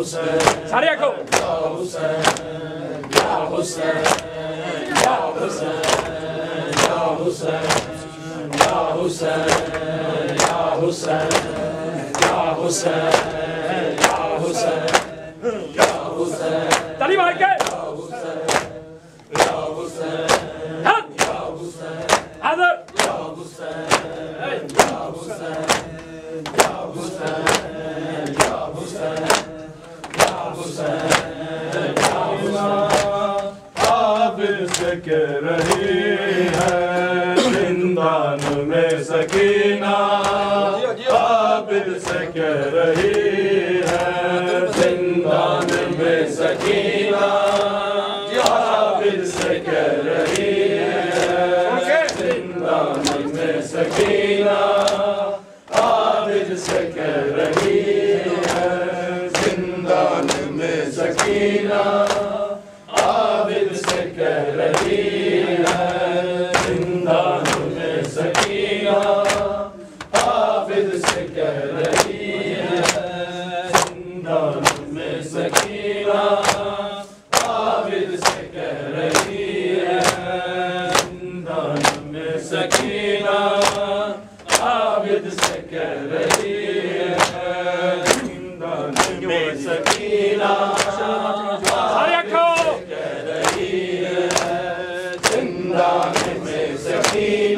सारे आखो ताली मार के कह रही है जिंदान में सकीना, आबिद से कह रही है जिंदान में सकीना, आबिद से कह रही है जिंदान में सकीना, आबिद से कह रही है जिंदान में सकीना, आबिद से कह रही है जिंदान में सकीना, आबिद से कह रही है जिंदान में सकीना, आबिद से कह रही है जिंदान में सकीना, आबिद से कह रही है जिंदान में सकीना, जिंदान में सकीना,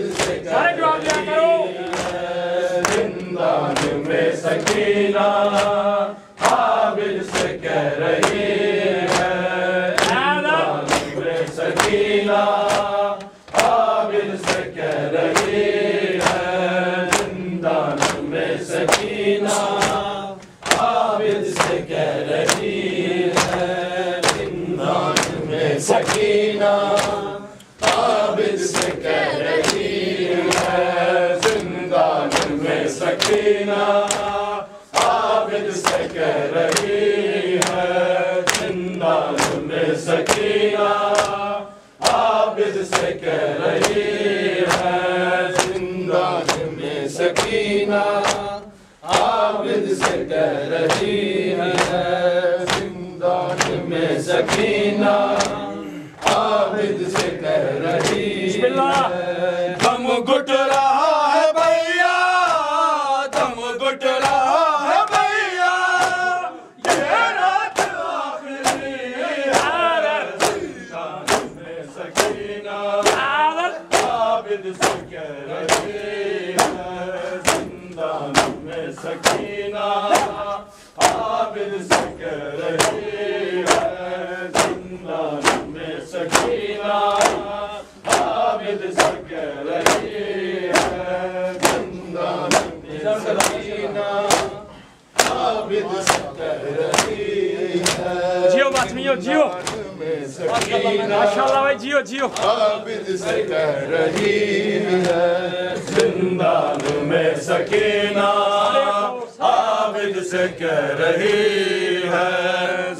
आबिद से कह रही है जिंदान में सकीना, आबिद से कह रही है जिंदान में सकीना, आबिद से कह रही है जिंदान में सकीना, आबिद से कह रही है जिंदान में सकीना, आबिद से कह रही है जिंदान में सकीना, आबिद से कह रही है जिंदान में सकीना, आबिद से कह रही है जिंदान में सकीना, आबिद से कह रही है जिंदान में सकीना, आबिद से कह रही है दम घुट रहा है भैया, दम घुट रहा है भैया, ये रात आखिरी है जिंदान में सकीना, आबिद से कह रही है जिंदान में सकीना, आबिद से कह रही है जिंदान में सकीना, आबिद से कह रही है जिंदान में सकीना, आबिद से कह रही है जियो बात में जियो माशाल्लाह भाई जियो जियो, आबिद से कह रही है जिंदान में सकीना, आबिद से कह रही है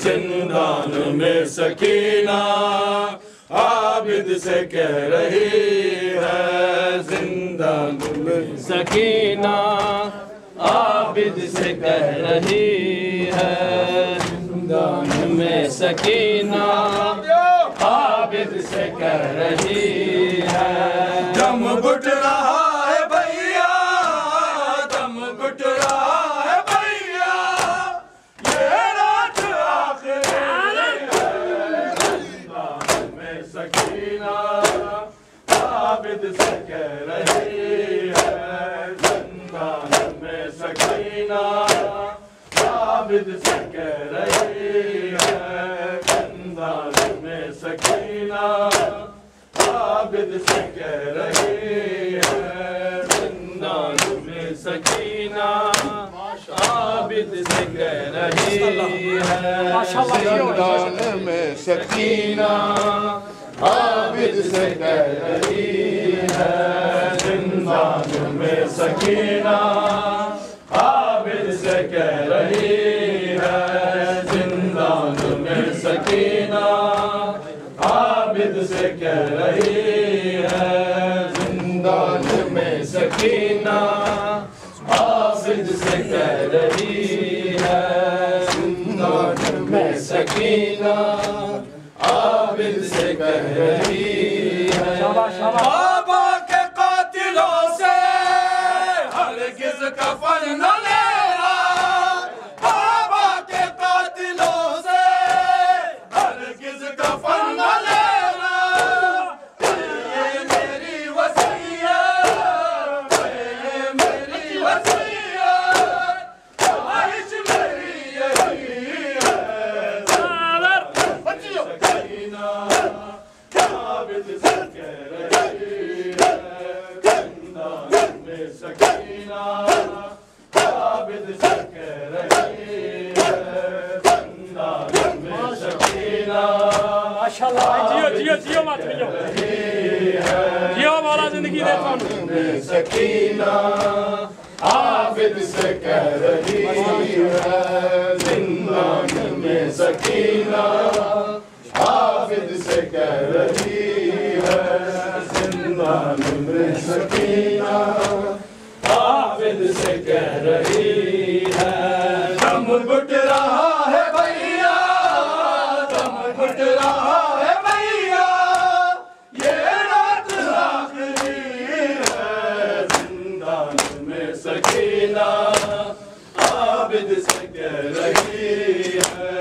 जिंदान में सकीना, आबिद से कह रही है जिंदान में सकीना, आबिद से कह रही है जिंदान में सकीना, आबिद से कह रही है दम घुट रहा है भैया, दम घुट रहा है भैया, ये रात आखिरी है जिंदान में सकीना, आबिद से कह रही है जिंदान में सकीना, आबिद से कह रही है जिंदान में सकीना, आबिद से कह रही है जिंदान में सकीना, आबिद से कह रही है जिंदान में सकीना, आबिद से कह रही है जिंदान में सकीना, आबिद से कह रही है जिंदान में सकीना, आबिद से कह रही है जिंदान में सकीना, आबिद से कह रही है, जिंदान में सकीना आबिद से कह रही है। बाबा के कातिलों से हरगिज़ कफन न लेना, बाबा के कातिलों से हरगिज़ कफन न लेना, ये मेरी वसीयत, ये मेरी वसीयत, ख्वाहिश मेरी यही है। सकीना आबिद से कह रही है, जिंदान में सकीना आबिद से कह रही है, जिंदान में सकीना माशाल्लाह जियो जियो जियो मत जियो जियो मौला जिंदगी दे थानू में सकीना आबिद से कह रही है, जिंदान में सकीना आबिद से कह रही है, जिंदान में सकीना आबिद से कह रही है। दम घुट रहा है भैया, दम घुट रहा है भैया, ये रात आखिरी है, जिंदान में सकीना आबिद से कह रही है,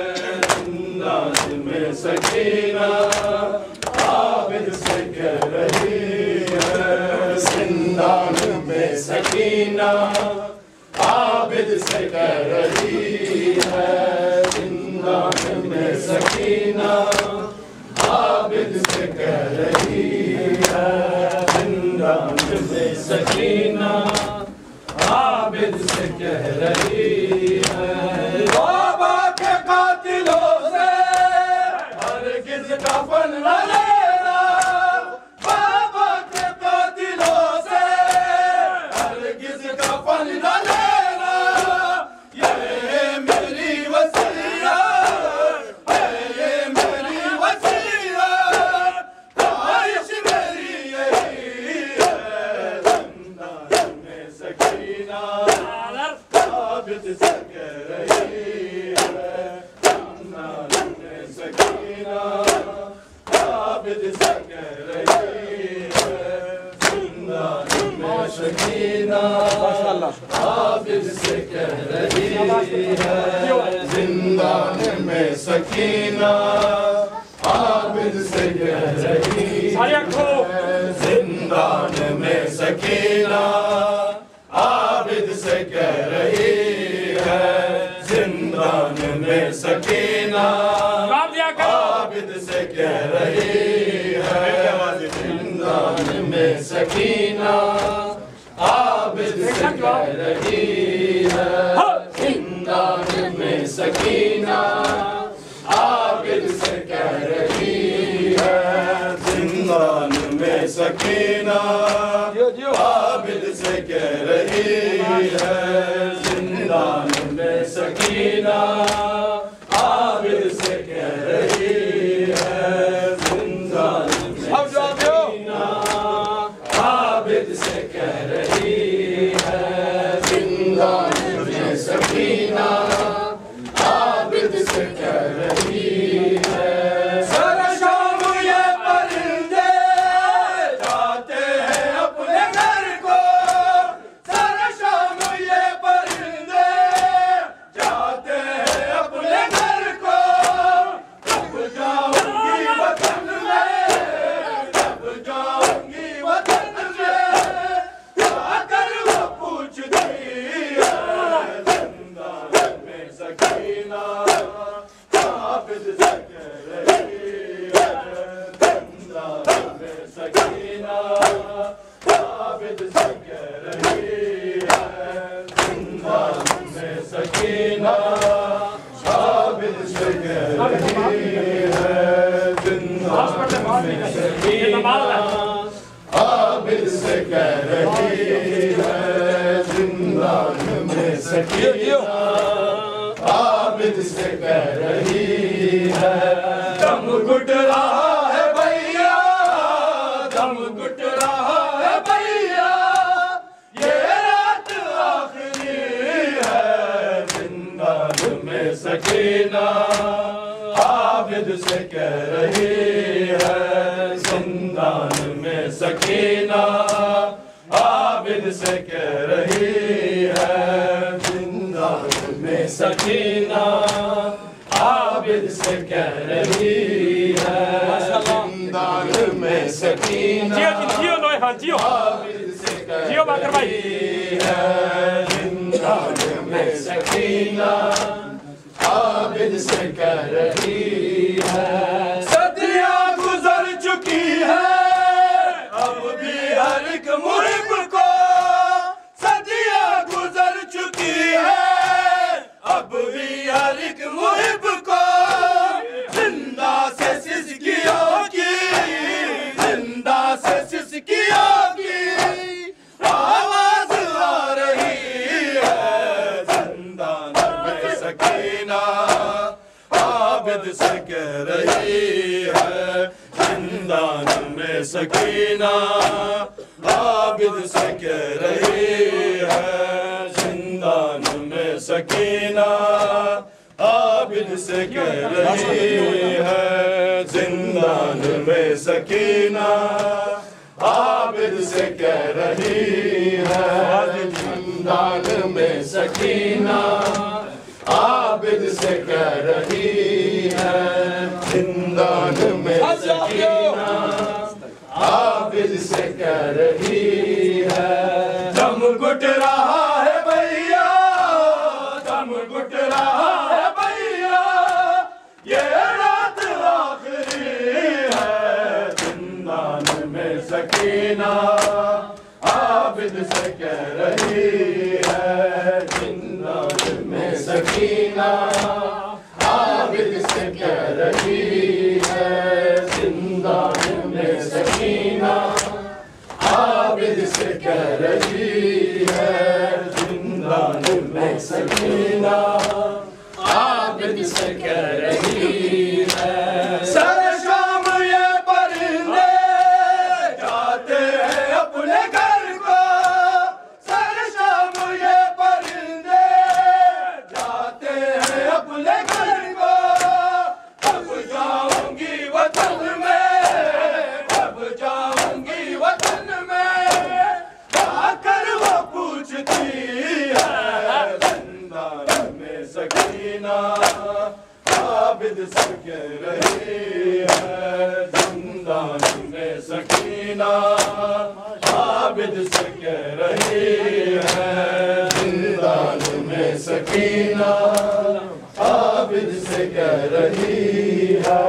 जिंदान में सकीना आबिद से कह रही है, जिंदान में सकीना आबिद से कह रही है, जिंदान में सकीना आबिद से कह रही है, जिंदान में सकीना आबिद से कह रही है। बाबा के कातिलों से हरगिज़ कफन न लेना, बाबा के कातिलों से हरगिज़ कफन न लेना, ये मेरी वसीयत, ये मेरी वसीयत, ख्वाहिश मेरी यही है, जिंदान में सकीना आबिद से कह रही है, जिंदान में सकीना आबिद से कह रही है, जिंदान में सकीना आबिद से कह रही है, जिंदान में सकीना आबिद से कह रही है, जिंदान में सकीना आबिद से कह रही है, जिंदान में सकीना आबिद से कह रही है, जिंदान में सकीना आबिद से कह रही है, जिंदान में सकीना आबिद से कह रही है, जिंदान में सकीना आबिद से कह रही है, जिंदान में सकीना आबिद से कह रही है, जिंदान में सकीना आबिद से कह रही है, जिंदान में सकीना आबिद से कह रही है। सारा शाम ये परिंदे जाते हैं अपने घर को, सारा शाम ये परिंदे जाते हैं अपने घर को, कब जाऊंगी वतन में, कब जाऊंगी वतन में, आकर वो पूछती है, जिंदान में सकीना आबिद से कह रही है, जिंदान में सकीना आबिद से कह रही है, जिंदान में सकीना आबिद से कह रही है, जिंदान में सकीना आबिद से कह रही है, जिंदान में सकीना आबिद से कह रही है। दम घुट रहा है भैया, दम घुट रहा है भैया, ये रात आखिरी है, जिंदान में सकीना आबिद से कह रही है, जिंदान में सकीना आबिद से कह रही है, जिंदान में सकीना आबिद से कह रही है, जिंदान में सकीना आबिद से कह रही है, जिंदान में सकीना आबिद से कह रही है। सदियां गुजर चुकी है अब भी हर एक मुहिब को, सदियां गुजर चुकी है अब भी हर एक मुहिब को, जिंदा से सिसकियों की, जिंदा से सिसकियों की आवाज आ रही है, जिंदान में सकीना आबिद से कह रही है, जिंदान में सकीना आबिद से कह रही है, जिंदान में सकीना आबिद से कह रही है, जिंदान में सकीना आबिद से कह रही है, जिंदान में सकीना आबिद से कह रही है, जिंदान में सकीना आबिद से कह रही है। दम घुट रहा है भैया, दम घुट रहा है भैया, ये रात आखिरी है, जिंदान में सकीना आबिद से कह रही है, जिंदान में सकीना आबिद से कह रही है, जिंदान में सकीना आबिद से कह रही है, जिंदान में सकीना आबिद से कह रही है। सर शाम ये परिंदे जाते हैं अपने घर को, सर शाम ये परिंदे जाते हैं अपने घर को, अब जाऊंगी वतन में, अब जाऊंगी वतन में, आकर वो पूछती है, जिंदान में सकीना आबिद से कह रही है, जिंदान में सकीना आबिद से कह रही है, जिंदान में सकीना आबिद से कह रही है।